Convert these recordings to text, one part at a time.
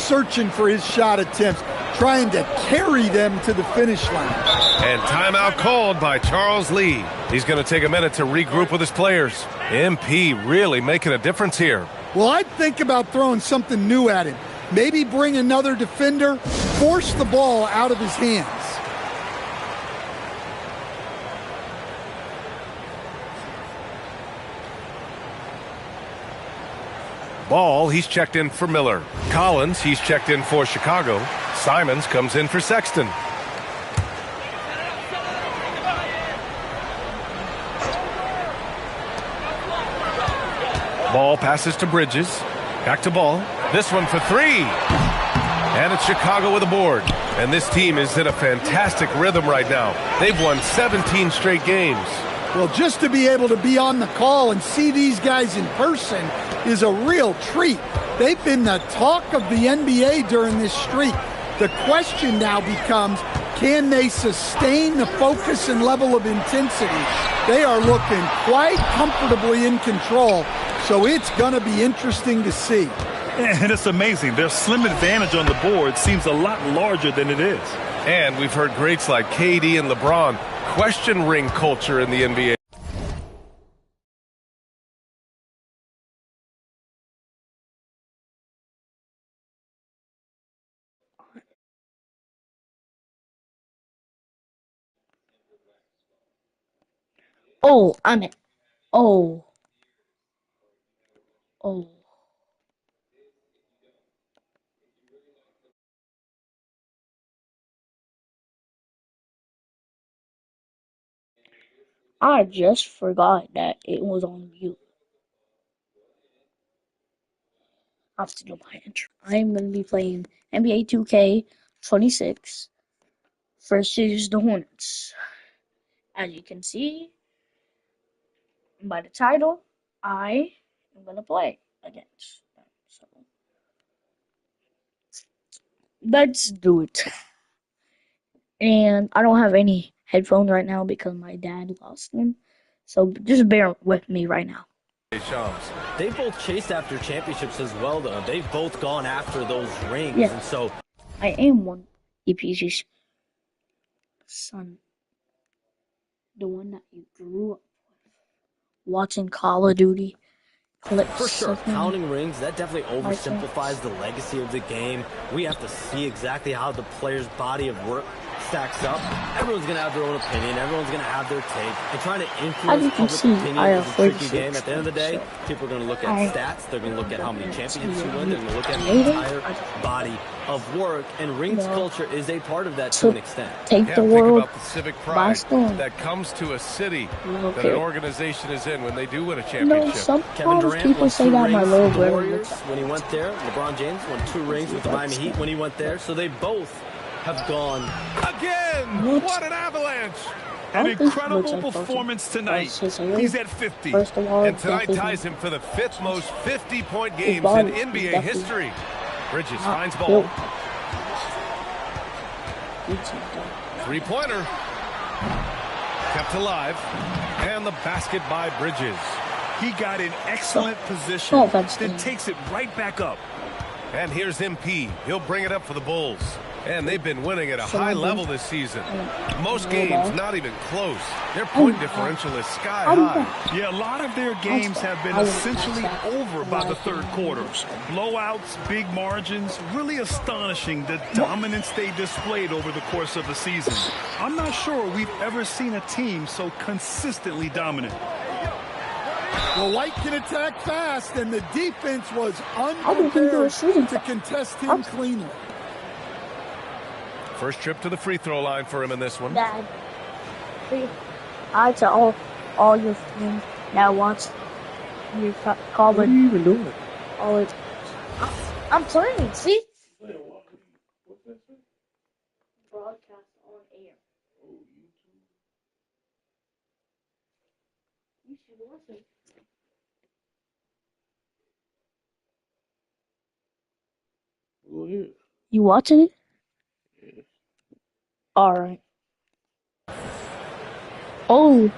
searching for his shot attempts, trying to carry them to the finish line. And timeout called by Charles Lee. He's going to take a minute to regroup with his players. MP really making a difference here. Well, I'd think about throwing something new at him. Maybe bring another defender, force the ball out of his hands. Ball, he's checked in for Miller. Collins, he's checked in for Chicago. Simons comes in for Sexton. Ball passes to Bridges. Back to Ball. This one for three. And it's Chicago with a board. And this team is in a fantastic rhythm right now. They've won 17 straight games. Well, just to be able to be on the call and see these guys in person is a real treat. They've been the talk of the NBA during this streak. The question now becomes, can they sustain the focus and level of intensity? They are looking quite comfortably in control, so it's going to be interesting to see. And it's amazing. Their slim advantage on the board seems a lot larger than it is. And we've heard greats like KD and LeBron question ring culture in the NBA. Oh. I just forgot that it was on mute. I have to do my intro. I'm going to be playing NBA 2K26 versus the Hornets. As you can see by the title, I am going to play against them. So let's do it. And I don't have any headphones right now because my dad lost them. So just bear with me right now. They both chased after championships as well, though. They've both gone after those rings. Yeah. And so I am one EPG's son. The one that you grew up with. Watching Call of Duty. Clips for sure, of him. counting rings, that definitely oversimplifies the legacy of the game. We have to see exactly how the player's body of work stacks up. Everyone's going to have their own opinion. Everyone's going to have their take. And trying to influence public opinion is a tricky game. At the end of the day, people are going to look at stats. They're going to look at how many championships you win. They're going to look at the entire body of work. And rings culture is a part of that to an extent. Take the world about the civic pride that comes to a city that an organization is in when they do win a championship. Kevin Durant people say that my little Warriors when he went there. LeBron James won 2 rings with the Miami Heat when he went there. So they both have gone again. What an avalanche! An incredible performance tonight. He's at 50. And tonight ties him for the 5th most 50-point games in NBA history. Bridges finds ball. 3-pointer. Kept alive. And the basket by Bridges. He got in excellent position, then takes it right back up. And here's MP. He'll bring it up for the Bulls. And they've been winning at a high level this season. Most games not even close. Their point differential is sky high. Yeah, a lot of their games have been essentially over by the third quarter. Blowouts, big margins, really astonishing the dominance they displayed over the course of the season. I'm not sure we've ever seen a team so consistently dominant. Well, White can attack fast, and the defense was unprepared to contest him cleanly. First trip to the free throw line for him in this one. Dad, I to all your friends that watch your call it. What are you even doing? All it. I'm playing. See. Broadcast on air. You should watch it. Go ahead. You watching it? Yeah. All right. Oh,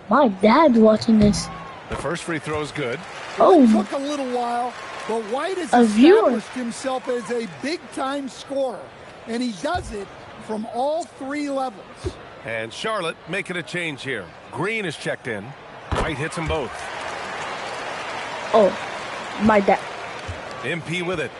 my dad's watching this. The first free throw is good. It took a little while, But White has A viewer. established himself as a big-time scorer, and he does it from all three levels. And Charlotte making a change here. Green is checked in. White hits them both. Oh, my dad. MP with it.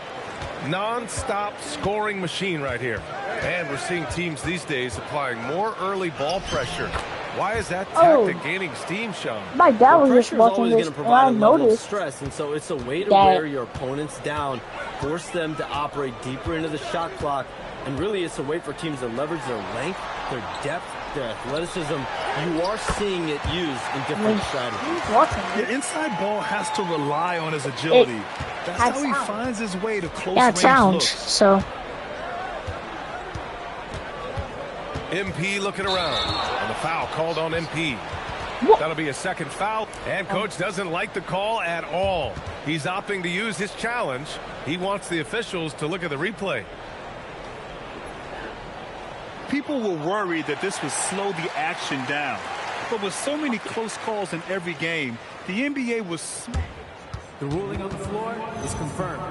Non-stop scoring machine right here. And we're seeing teams these days applying more early ball pressure. Why is that tactic gaining steam, Sean? My dad was just Pressure is watching always this, going to and provide I a level of noticed stress, and so it's a way to that- wear your opponents down, force them to operate deeper into the shot clock, and really it's a way for teams to leverage their length, their depth, their athleticism. You are seeing it used in different strategies. Who's watching The this? inside ball has to rely on his agility. That's had how he sound. finds his way to close Yeah, range it sounds. looks. So, MP looking around. And the foul called on MP. What? That'll be a second foul. And coach doesn't like the call at all. He's opting to use his challenge. He wants the officials to look at the replay. People were worried that this would slow the action down. But with so many close calls in every game, the NBA was... The ruling on the floor is confirmed.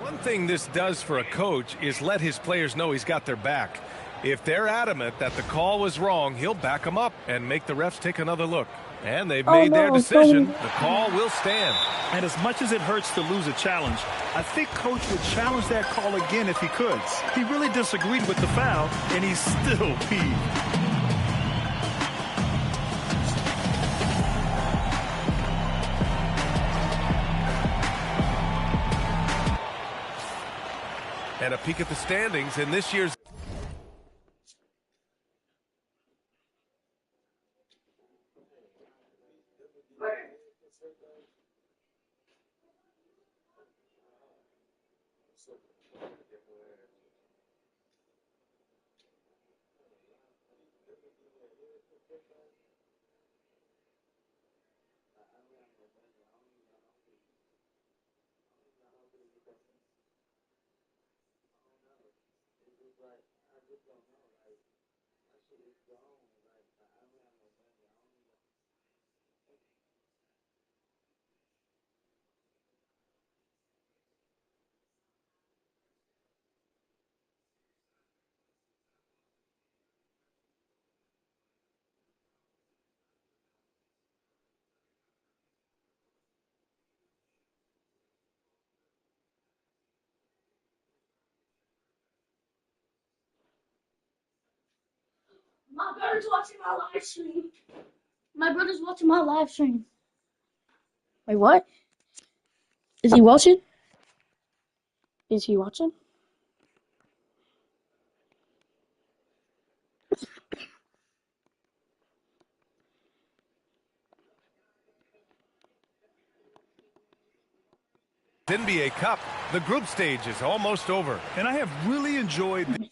One thing this does for a coach is let his players know he's got their back. If they're adamant that the call was wrong, he'll back them up and make the refs take another look. And they've made their decision. The call will stand. And as much as it hurts to lose a challenge, I think Coach would challenge that call again if he could. He really disagreed with the foul, and he's still peeved. And a peek at the standings in this year's... my brother's watching my live stream. My brother's watching my live stream. Wait, what? Is he watching? Is he watching? NBA Cup. The group stage is almost over. And I have really enjoyed...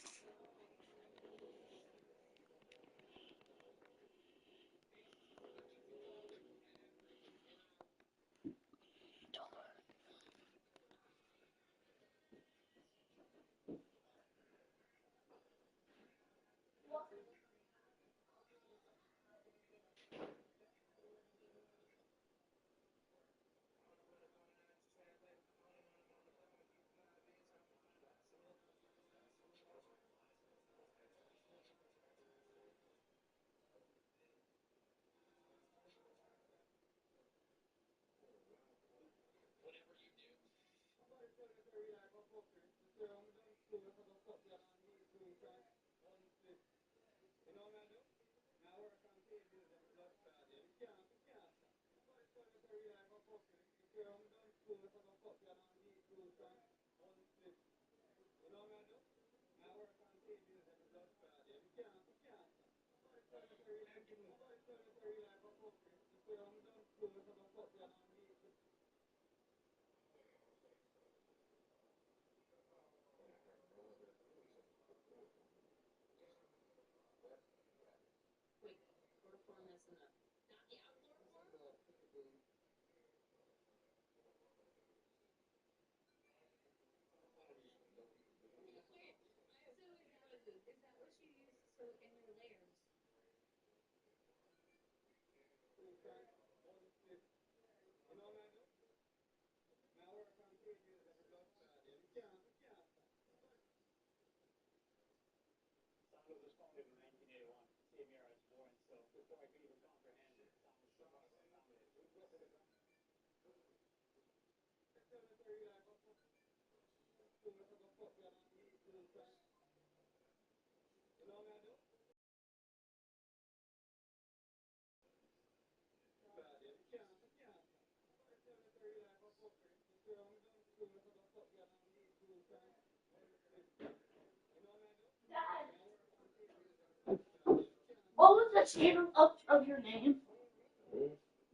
What was the channel of your name?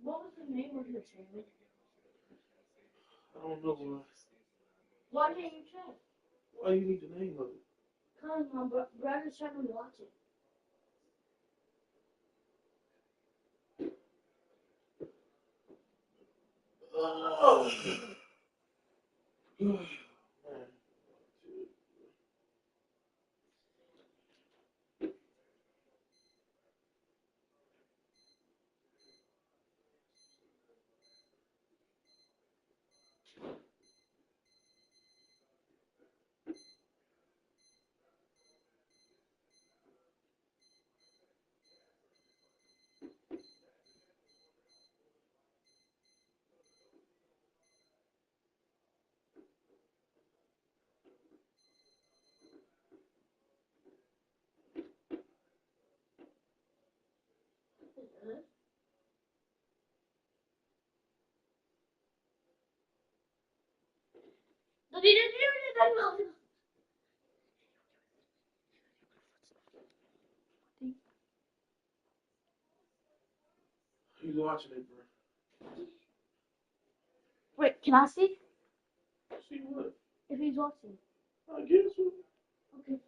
What was the name of your channel? I don't know why. Why didn't you check? Why you need the name of it? Cause my brother's trying to watch it. Oh. Man. He's watching it, bro. Wait, can I see? See what? If he's watching. I guess so. Okay.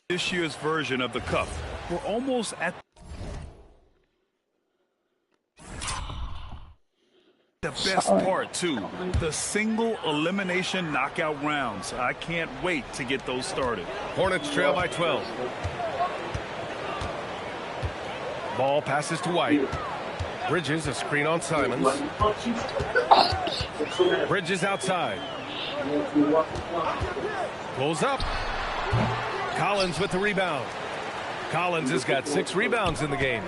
This year's version of the Cup. We're almost at the best part, too. The single elimination knockout rounds. I can't wait to get those started. Hornets trail by 12. Ball passes to White. Bridges, a screen on Simons. Bridges outside. Pulls up. Collins with the rebound. Collins has got 6 rebounds in the game.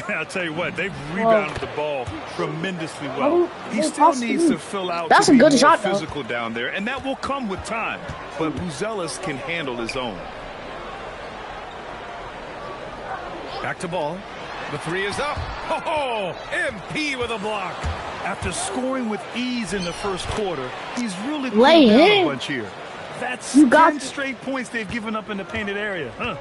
I'll tell you what, they've rebounded the ball tremendously well. He still needs to fill out That's to a be good more shot, though. physical down there, and that will come with time. But Buzelis can handle his own. Back to ball. The 3 is up. Oh, MP with a block. After scoring with ease in the first quarter, he's really Lay cooled down in. a bunch here. That's You got 10 it. straight points they've given up in the painted area. Huh?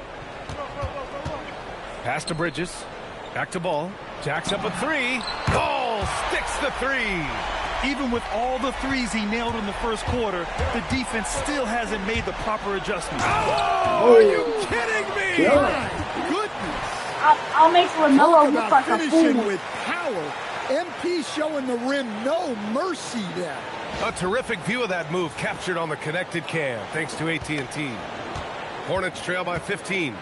Pass to Bridges. Back to ball. Jacks up a 3. Ball sticks the 3. Even with all the threes he nailed in the first quarter, the defense still hasn't made the proper adjustments. Oh, are you kidding me? My goodness. I'll make Lamelo Talk look about like a finishing fool. with power. MP showing the rim no mercy there. A terrific view of that move captured on the connected cam, thanks to AT&T. Hornets trail by 15.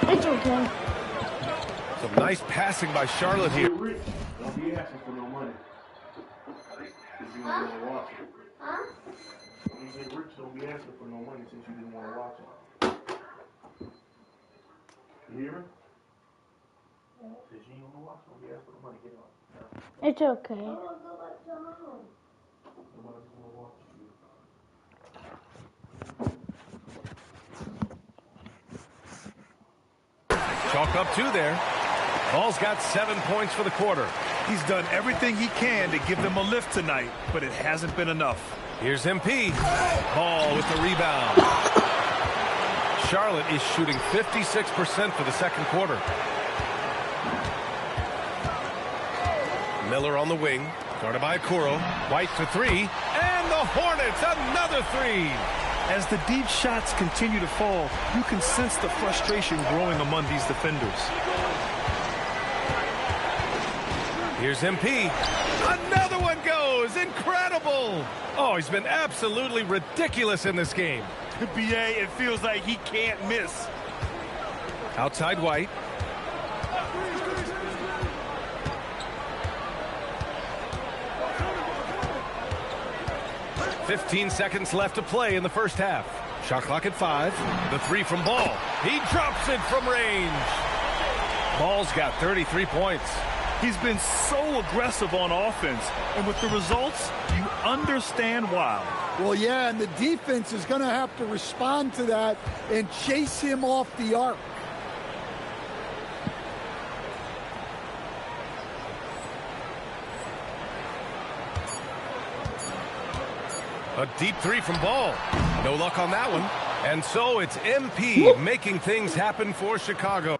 It's okay. Some nice passing by Charlotte here. Rich, don't be asking for no money. If you don't want to watch it. Huh? You say Rich don't be asking for no money since you didn't want to watch it. You hear me? Since you don't want to watch it, don't be asking for the money. Get on. It's okay. Nobody's going to watch you. Chalk up 2 there. Ball's got 7 points for the quarter. He's done everything he can to give them a lift tonight, but it hasn't been enough. Here's MP. Ball with the rebound. Charlotte is shooting 56% for the second quarter. Miller on the wing. Guarded by Okoro. White for 3. And the Hornets, another 3. As the deep shots continue to fall, you can sense the frustration growing among these defenders. Here's MP. Another one goes. Incredible. Oh, he's been absolutely ridiculous in this game. BA, it feels like he can't miss. Outside White. "15 seconds left to play in the first half. Shot clock at 5. The three from Ball. He drops it from range. Ball's got 33 points. He's been so aggressive on offense, and with the results, you understand why. Well, yeah, and the defense is going to have to respond to that and chase him off the arc. A deep three from Ball. No luck on that one. And so it's MP making things happen for Chicago.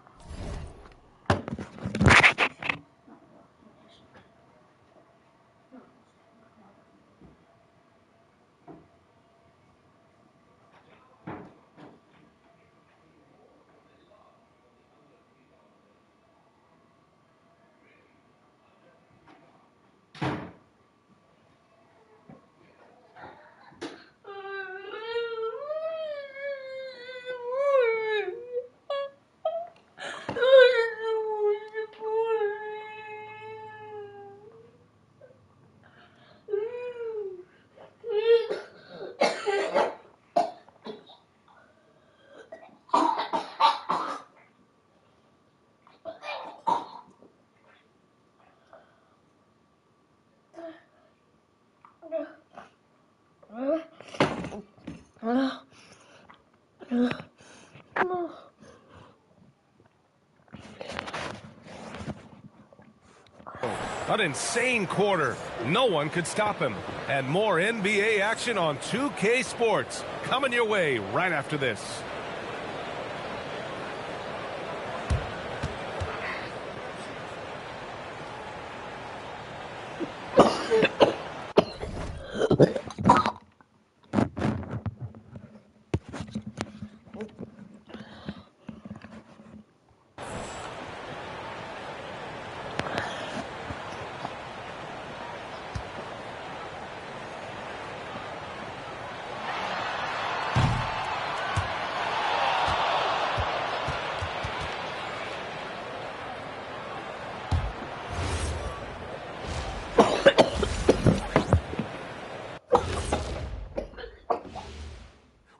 An insane quarter. No one could stop him. And more NBA action on 2K Sports coming your way right after this.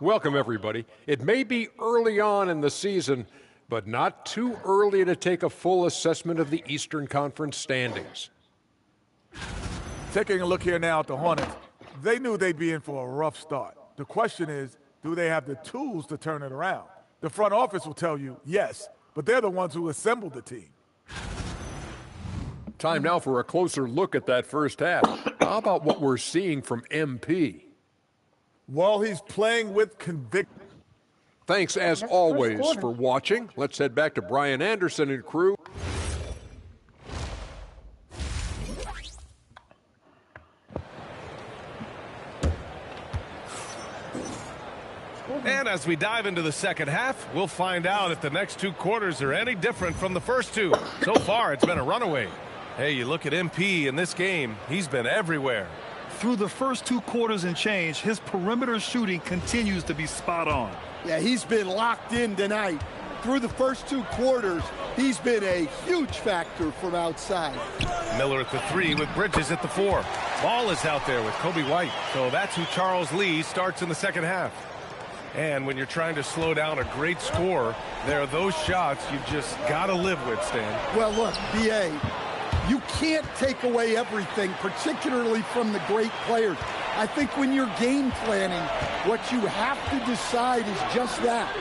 Welcome, everybody. It may be early on in the season, but not too early to take a full assessment of the Eastern Conference standings. Taking a look here now at the Hornets, they knew they'd be in for a rough start. The question is, do they have the tools to turn it around? The front office will tell you yes, but they're the ones who assembled the team. Time now for a closer look at that first half. How about what we're seeing from MP? Well, he's playing with conviction. Thanks, as always, for watching. Let's head back to Brian Anderson and crew. And as we dive into the second half, we'll find out if the next two quarters are any different from the first two. So far, it's been a runaway. Hey, you look at MP in this game, he's been everywhere. Through the first two quarters and change, his perimeter shooting continues to be spot on. Yeah, he's been locked in tonight. Through the first two quarters, he's been a huge factor from outside. Miller at the 3 with Bridges at the 4. Ball is out there with Kobe White. So that's who Charles Lee starts in the second half. And when you're trying to slow down a great scorer, there are those shots you've just got to live with, Stan. Well, look, B.A., you can't take away everything, particularly from the great players. I think when you're game planning, what you have to decide is just that.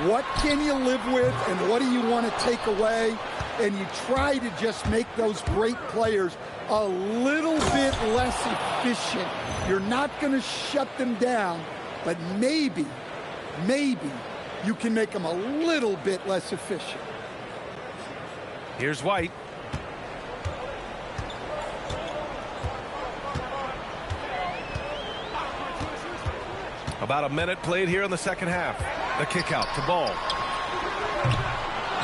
What can you live with and what do you want to take away? And you try to just make those great players a little bit less efficient. You're not going to shut them down, but maybe you can make them a little bit less efficient. Here's White. A About a minute played here in the second half. The kick out to Ball.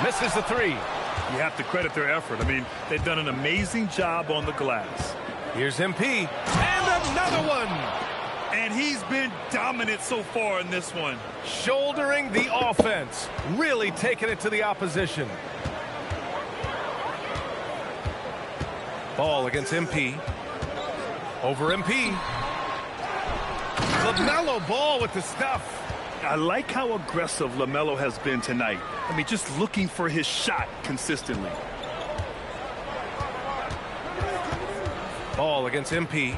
Misses the three. You have to credit their effort. I mean, they've done an amazing job on the glass. Here's MP. And another one. And he's been dominant so far in this one. Shouldering the offense. Really taking it to the opposition. Ball against MP. Over MP. LaMelo Ball with the stuff. I like how aggressive LaMelo has been tonight. I mean, just looking for his shot consistently. Ball against MP.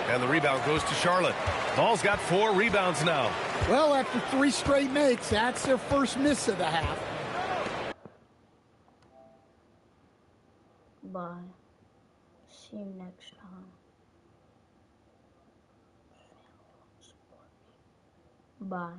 And the rebound goes to Charlotte. Ball's got 4 rebounds now. Well, after 3 straight makes, that's their first miss of the half. Bye. See you next time. Bye.